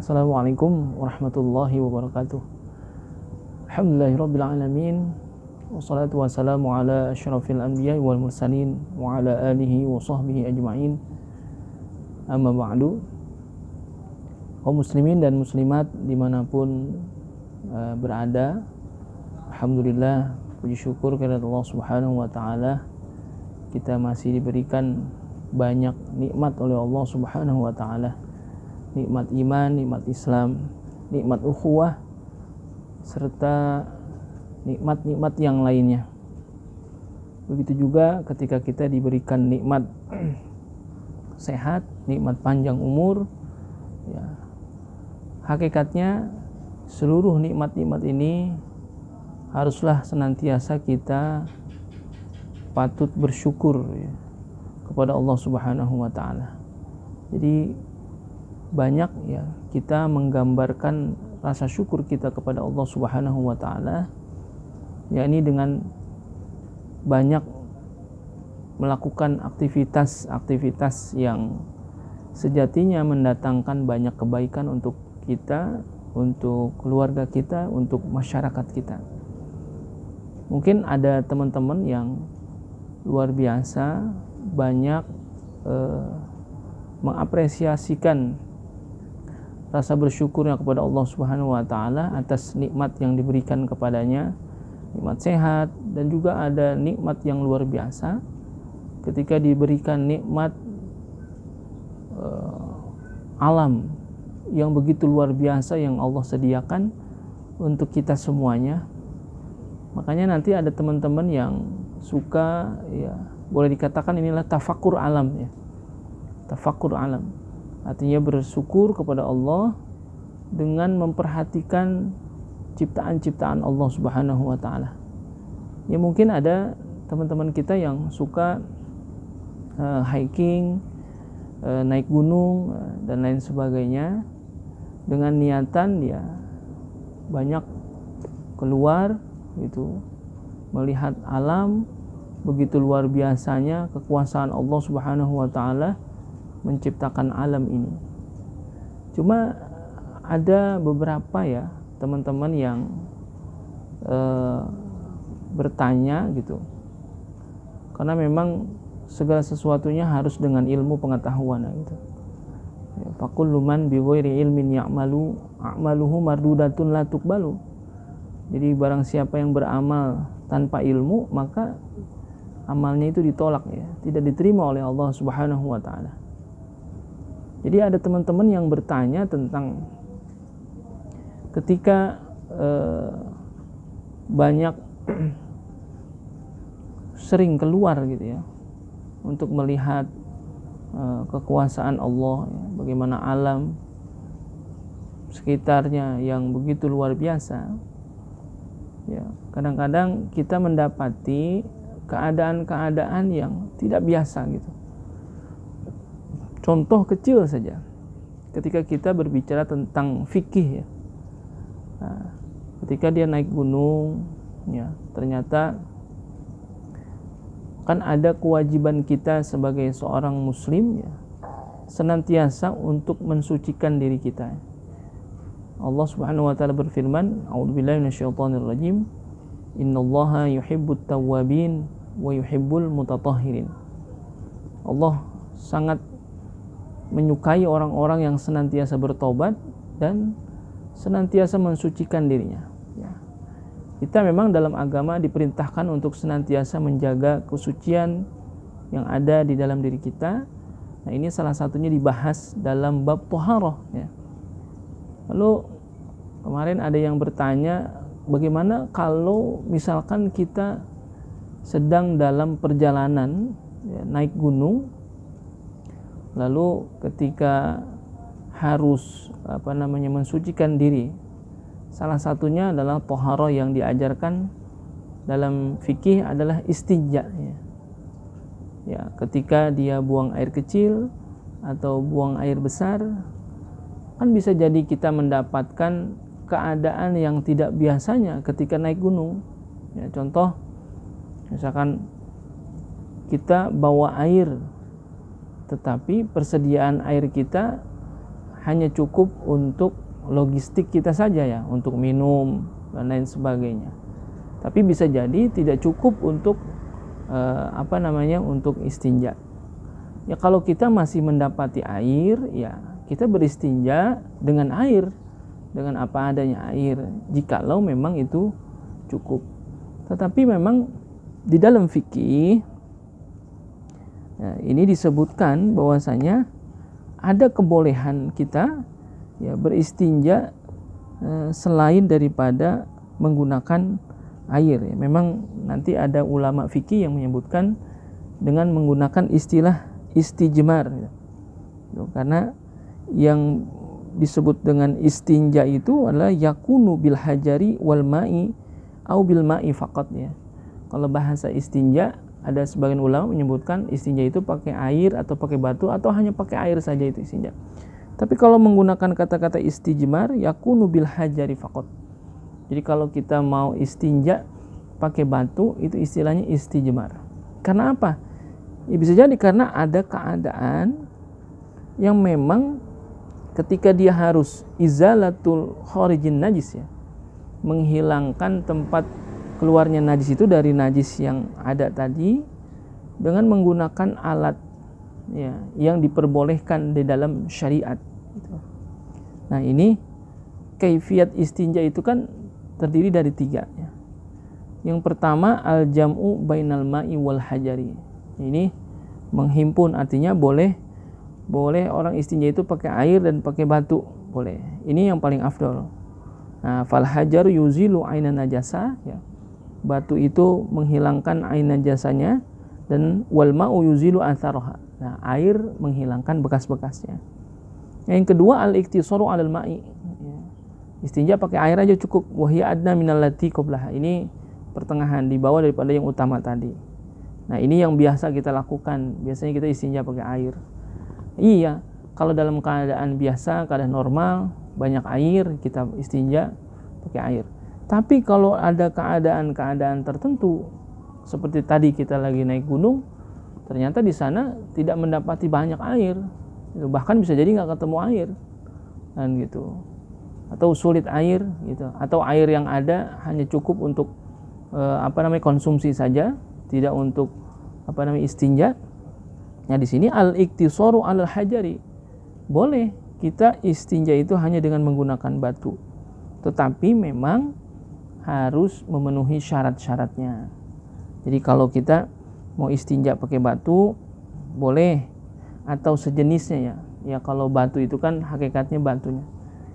Assalamualaikum warahmatullahi wabarakatuh. Alhamdulillahirabbil alamin. Wassalatu wassalamu ala asyrafil anbiya'i wal mursalin wa ala alihi wa sahbihi ajma'in. Amma ba'du. Kaum muslimin dan muslimat dimanapun berada, alhamdulillah, puji syukur kepada Allah Subhanahu wa taala, kita masih diberikan banyak nikmat oleh Allah Subhanahu wa taala. Nikmat iman, nikmat Islam, nikmat ukhuwah, serta nikmat-nikmat yang lainnya. Begitu juga ketika kita diberikan nikmat sehat, nikmat panjang umur, ya, hakikatnya seluruh nikmat-nikmat ini haruslah senantiasa kita patut bersyukur, ya, kepada Allah Subhanahu wa taala. Jadi banyak, ya, kita menggambarkan rasa syukur kita kepada Allah Subhanahu wa taala, yakni dengan banyak melakukan aktivitas-aktivitas yang sejatinya mendatangkan banyak kebaikan untuk kita, untuk keluarga kita, untuk masyarakat kita. Mungkin ada teman-teman yang luar biasa banyak mengapresiasikan rasa bersyukurnya kepada Allah Subhanahu wa taala atas nikmat yang diberikan kepadanya, nikmat sehat, dan juga ada nikmat yang luar biasa ketika diberikan nikmat alam yang begitu luar biasa yang Allah sediakan untuk kita semuanya. Makanya nanti ada teman-teman yang suka, ya, boleh dikatakan inilah tafakur alam, ya. Tafakur alam artinya bersyukur kepada Allah dengan memperhatikan ciptaan-ciptaan Allah Subhanahu wa taala. Ya, mungkin ada teman-teman kita yang suka hiking, naik gunung, dan lain sebagainya, dengan niatan ya banyak keluar gitu, melihat alam begitu luar biasanya kekuasaan Allah Subhanahu wa taala menciptakan alam ini. Cuma ada beberapa, ya, teman-teman yang bertanya gitu, karena memang segala sesuatunya harus dengan ilmu pengetahuan, gitu. Faqullu man bi ghairi ilmin ya'malu a'maluhu mardudatun la tuqbalu. Jadi barang siapa yang beramal tanpa ilmu, maka amalnya itu ditolak, ya, tidak diterima oleh Allah Subhanahu wa taala. Jadi ada teman-teman yang bertanya tentang ketika banyak sering keluar gitu, ya, untuk melihat kekuasaan Allah, ya, bagaimana alam sekitarnya yang begitu luar biasa, ya, kadang-kadang kita mendapati keadaan-keadaan yang tidak biasa gitu. Contoh kecil saja, ketika kita berbicara tentang fikih, ya, nah, ketika dia naik gunung, ya, ternyata kan ada kewajiban kita sebagai seorang muslim, ya, senantiasa untuk mensucikan diri kita. Allah Subhanahu wa taala berfirman, a'udzubillahi minasyaitonirrajim, innallaha yuhibbut tawwabin wa yuhibbul mutatahhirin. Allah sangat menyukai orang-orang yang senantiasa bertobat dan senantiasa mensucikan dirinya, ya. Kita memang dalam agama diperintahkan untuk senantiasa menjaga kesucian yang ada di dalam diri kita. Nah, ini salah satunya dibahas dalam bab thaharah, ya. Lalu kemarin ada yang bertanya, bagaimana kalau misalkan kita sedang dalam perjalanan, ya, naik gunung, lalu ketika harus mensucikan diri, salah satunya adalah thaharah yang diajarkan dalam fikih adalah istinja, ya. Ya, ketika dia buang air kecil atau buang air besar, kan bisa jadi kita mendapatkan keadaan yang tidak biasanya ketika naik gunung, ya. Contoh, misalkan kita bawa air, tetapi persediaan air kita hanya cukup untuk logistik kita saja ya, untuk minum dan lain sebagainya. Tapi bisa jadi tidak cukup untuk untuk istinja. Ya kalau kita masih mendapati air, ya kita beristinja dengan air, dengan apa adanya air, jikalau memang itu cukup. Tetapi memang di dalam fikih ya, ini disebutkan bahwasanya ada kebolehan kita ya beristinja selain daripada menggunakan air ya. Memang nanti ada ulama fikih yang menyebutkan dengan menggunakan istilah istijmar ya. Karena yang disebut dengan istinja itu adalah yakunu bil hajari wal ma'i au bil ma'i faqat ya. Kalau bahasa istinja, ada sebagian ulama menyebutkan istinja itu pakai air atau pakai batu atau hanya pakai air saja itu istinja. Tapi kalau menggunakan kata-kata istijmar, yakunu bil hajari faqat. Jadi kalau kita mau istinja pakai batu, itu istilahnya istijmar. Karena apa? Ya bisa jadi karena ada keadaan yang memang ketika dia harus izalatul kharijin najis ya, menghilangkan tempat keluarnya najis itu dari najis yang ada tadi dengan menggunakan alat ya, yang diperbolehkan di dalam syariat gitu. Nah ini kaifiat istinja itu kan terdiri dari 3 ya. Yang pertama al-jam'u bainal ma'i wal hajari. Ini menghimpun, artinya boleh orang istinja itu pakai air dan pakai batu, boleh. Ini yang paling afdol. Nah, fal hajaru yuzilu ainan najasa ya. Batu itu menghilangkan ain najasanya, dan wal ma'u yuzilu atharaha. Nah, air menghilangkan bekas-bekasnya. Yang kedua al-iktisaru 'alal ma'i. Ya. Istinja pakai air aja cukup. Wa hiya adna minal lati qablaha. Ini pertengahan, di bawah daripada yang utama tadi. Nah, ini yang biasa kita lakukan. Biasanya kita istinja pakai air. Iya, kalau dalam keadaan biasa, keadaan normal, banyak air, kita istinja pakai air. Tapi kalau ada keadaan-keadaan tertentu, seperti tadi kita lagi naik gunung, ternyata di sana tidak mendapati banyak air, bahkan bisa jadi nggak ketemu air, kan gitu. Atau sulit air, gitu. Atau air yang ada hanya cukup untuk konsumsi saja, tidak untuk istinja. Nah di sini al-iktisaru 'alal hajari. Boleh kita istinja itu hanya dengan menggunakan batu. Tetapi memang harus memenuhi syarat-syaratnya. Jadi kalau kita mau istinja pakai batu boleh, atau sejenisnya ya. Ya kalau batu itu kan hakikatnya batunya.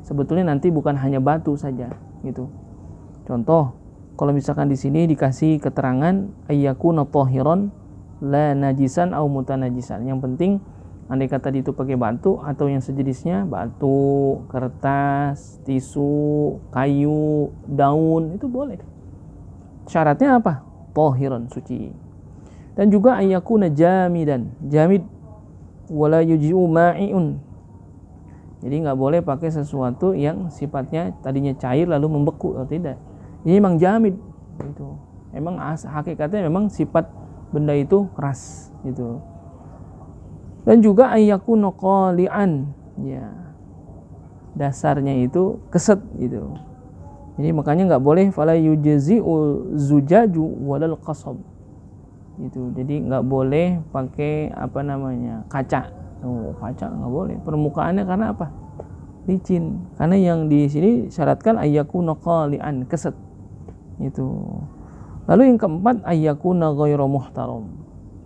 Sebetulnya nanti bukan hanya batu saja gitu. Contoh, kalau misalkan di sini dikasih keterangan ayyakuna tahiran la najisan au mutanajisan. Yang penting andai kata itu pakai batu atau yang sejenisnya, batu, kertas, tisu, kayu, daun, itu boleh. Syaratnya apa? Tahiran, suci. Dan juga ayyakuna jamidan, jamid wala yuji'u ma'iun. Jadi nggak boleh pakai sesuatu yang sifatnya tadinya cair lalu membeku, atau tidak. Ini memang jamid gitu. Emang hakikatnya memang sifat benda itu keras gitu. Dan juga ayyakuna qali'an ya. Dasarnya itu keset gitu. Jadi makanya nggak boleh fala yujzi'u zujaju walal qasab. Gitu. Jadi nggak boleh pakai kaca. Kaca nggak boleh. Permukaannya karena apa? Licin. Karena yang di sini syaratkan ayyakuna qali'an, keset. Itu. Lalu yang keempat ayyakuna ghairu muhtaram.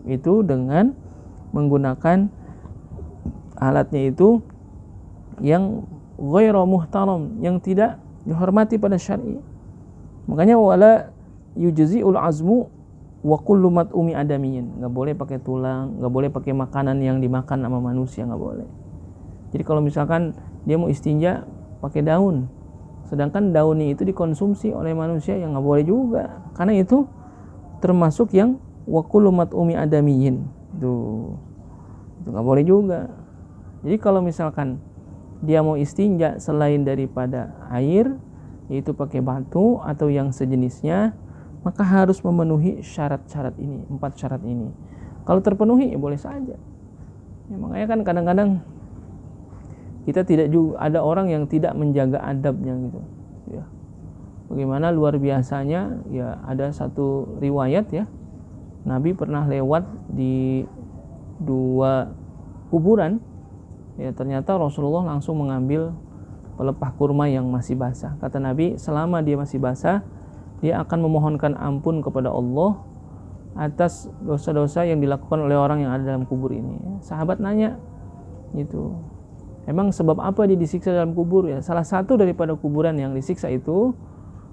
Itu dengan menggunakan alatnya itu yang ghairu muhtaram, yang tidak dihormati pada syar'i. Makanya wala yujzi'ul azmu wa kullu mat'umi adamiyin. Enggak boleh pakai tulang, enggak boleh pakai makanan yang dimakan sama manusia, enggak boleh. Jadi kalau misalkan dia mau istinja pakai daun, sedangkan daunnya itu dikonsumsi oleh manusia, yang nggak boleh juga, karena itu termasuk yang wa kullu mat'umi adamiyin. Itu nggak boleh juga. Jadi kalau misalkan dia mau istinja selain daripada air, yaitu pakai batu atau yang sejenisnya, maka harus memenuhi syarat-syarat ini, 4 syarat ini. Kalau terpenuhi ya boleh saja. Ya, makanya kan kadang-kadang kita tidak juga ada orang yang tidak menjaga adabnya gitu ya. Bagaimana luar biasanya ya, ada satu riwayat ya, Nabi pernah lewat di dua kuburan ya, ternyata Rasulullah langsung mengambil pelepah kurma yang masih basah. Kata Nabi, selama dia masih basah, dia akan memohonkan ampun kepada Allah atas dosa-dosa yang dilakukan oleh orang yang ada dalam kubur ini. Sahabat nanya gitu, emang sebab apa dia disiksa dalam kubur ya? Salah satu daripada kuburan yang disiksa itu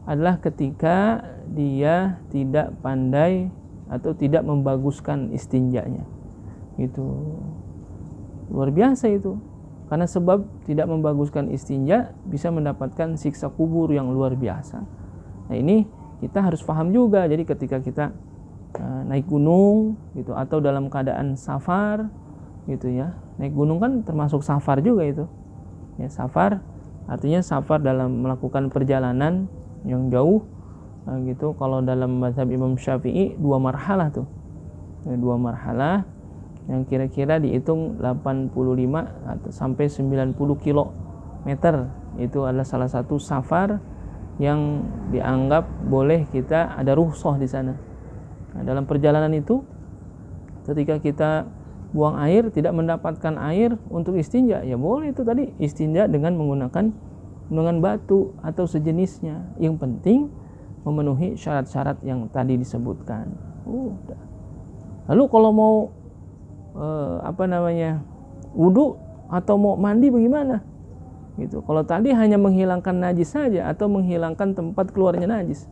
adalah ketika dia tidak pandai atau tidak membaguskan istinjanya. Itu luar biasa itu. Karena sebab tidak membaguskan istinja bisa mendapatkan siksa kubur yang luar biasa. Nah, ini kita harus paham juga. Jadi ketika kita naik gunung gitu atau dalam keadaan safar gitu ya. Naik gunung kan termasuk safar juga itu. Ya, safar artinya safar dalam melakukan perjalanan yang jauh gitu. Kalau dalam mazhab Imam Syafi'i 2 marhalah tuh. 2 marhalah yang kira-kira dihitung 85 atau sampai 90 kilometer. Itu adalah salah satu safar yang dianggap boleh kita ada rukhsah di sana. Nah, dalam perjalanan itu ketika kita buang air tidak mendapatkan air untuk istinja, ya boleh itu tadi istinja dengan menggunakan batu atau sejenisnya. Yang penting memenuhi syarat-syarat yang tadi disebutkan. Udah. Lalu kalau mau wudu atau mau mandi bagaimana? Gitu. Kalau tadi hanya menghilangkan najis saja atau menghilangkan tempat keluarnya najis.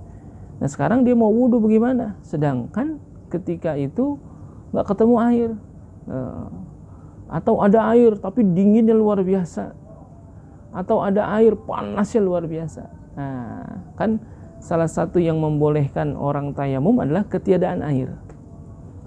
Nah, sekarang dia mau wudu bagaimana? Sedangkan ketika itu nggak ketemu air. Atau ada air tapi dinginnya luar biasa. Atau ada air panasnya luar biasa. Nah, kan salah satu yang membolehkan orang tayamum adalah ketiadaan air.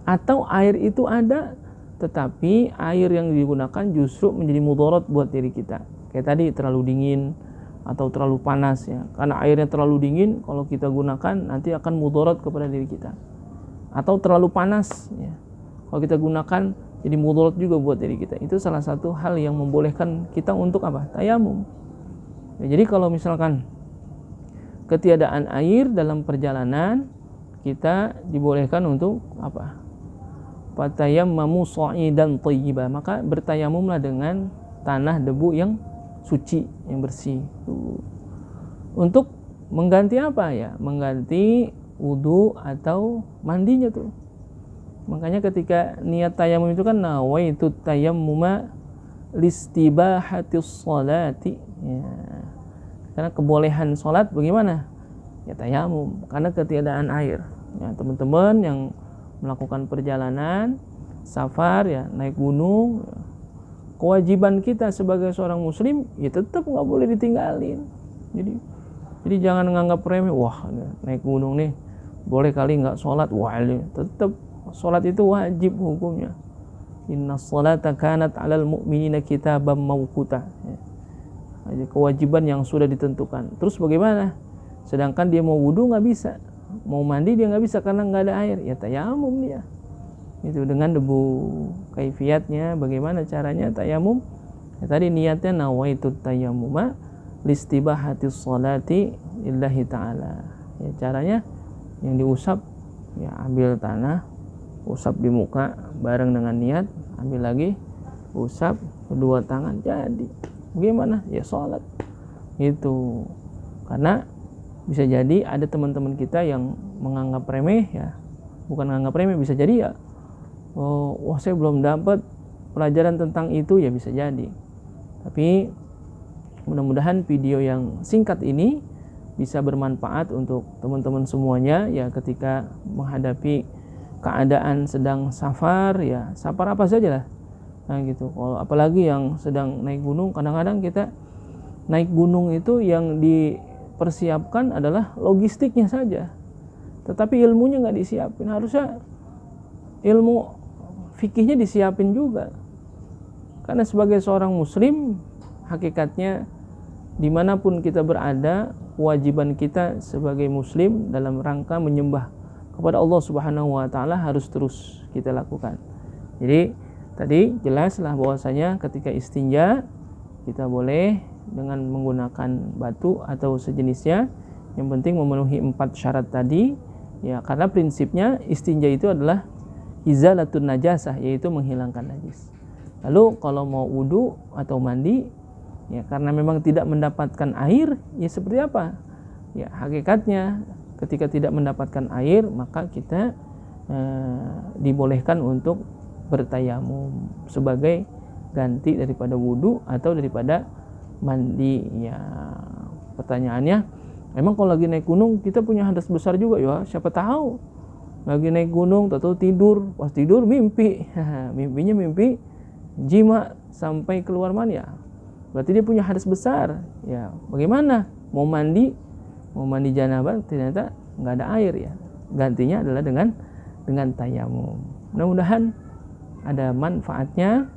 Atau air itu ada, tetapi air yang digunakan justru menjadi mudarat buat diri kita. Kayak tadi terlalu dingin atau terlalu panas ya. Karena airnya terlalu dingin, kalau kita gunakan nanti akan mudarat kepada diri kita. Atau terlalu panas ya. Kalau kita gunakan jadi mudarat juga buat diri kita. Itu salah satu hal yang membolehkan kita untuk apa? Tayamum. Ya, jadi kalau misalkan ketiadaan air dalam perjalanan, kita dibolehkan untuk apa? Fatayammamu sha'idan thayyiba. Maka bertayamumlah dengan tanah debu yang suci, yang bersih. Untuk mengganti apa ya? Mengganti wudu atau mandinya tuh. Makanya ketika niat tayamum itu kan nawaitu tayammuma listibahatis sholati ya. Karena kebolehan sholat bagaimana? Ya tayamum, karena ketiadaan air. Ya, teman-teman yang melakukan perjalanan safar ya, naik gunung, kewajiban kita sebagai seorang muslim ya tetap nggak boleh ditinggalin. Jadi jangan menganggap remeh, wah naik gunung nih boleh kali nggak sholat, wah tetap sholat itu wajib hukumnya. Inna sholata kanat alal mu'minina kitaban mawquta ya. Kewajiban yang sudah ditentukan. Terus bagaimana? Sedangkan dia mau wudu nggak bisa, mau mandi dia nggak bisa karena nggak ada air, ya tayamum dia. Itu dengan debu. Kaifiatnya bagaimana caranya tayamum? Ya, tadi niatnya nawaitu tayammuma listibahatis sholati lillahi ta'ala. Ya, caranya yang diusap ya ambil tanah, usap di muka bareng dengan niat, ambil lagi, usap kedua tangan, jadi bagaimana? Ya sholat itu. Karena bisa jadi ada teman-teman kita yang menganggap remeh ya, bukan menganggap remeh, bisa jadi ya, wah saya belum dapat pelajaran tentang itu, ya bisa jadi. Tapi mudah-mudahan video yang singkat ini bisa bermanfaat untuk teman-teman semuanya ya, ketika menghadapi keadaan sedang safar ya, safar apa saja lah. Nah gitu. Kalau apalagi yang sedang naik gunung, kadang-kadang kita naik gunung itu yang dipersiapkan adalah logistiknya saja, tetapi ilmunya nggak disiapin. Harusnya ilmu fikihnya disiapin juga, karena sebagai seorang muslim hakikatnya dimanapun kita berada, kewajiban kita sebagai muslim dalam rangka menyembah kepada Allah Subhanahu wa taala harus terus kita lakukan. Jadi tadi jelaslah bahwasanya ketika istinja kita boleh dengan menggunakan batu atau sejenisnya, yang penting memenuhi 4 syarat tadi ya, karena prinsipnya istinja itu adalah izalatun najasah, yaitu menghilangkan najis. Lalu kalau mau wudu atau mandi ya, karena memang tidak mendapatkan air, ya seperti apa ya hakikatnya? Ketika tidak mendapatkan air, maka kita dibolehkan untuk bertayamum sebagai ganti daripada wudu atau daripada mandi ya. Pertanyaannya, emang kalau lagi naik gunung kita punya hadas besar juga ya? Siapa tahu lagi naik gunung atau tidur, pas tidur mimpi mimpinya mimpi jima sampai keluar mani ya, berarti dia punya hadas besar ya. Bagaimana mau mandi janabah ternyata nggak ada air ya, gantinya adalah dengan tayamum. Mudah-mudahan ada manfaatnya,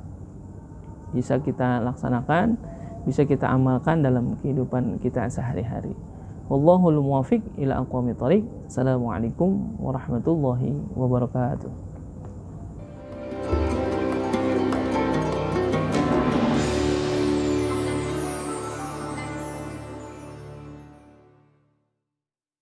bisa kita laksanakan, bisa kita amalkan dalam kehidupan kita sehari-hari. Wallahul muwaffiq ila aqwamit thoriq. Assalamualaikum warahmatullahi wabarakatuh.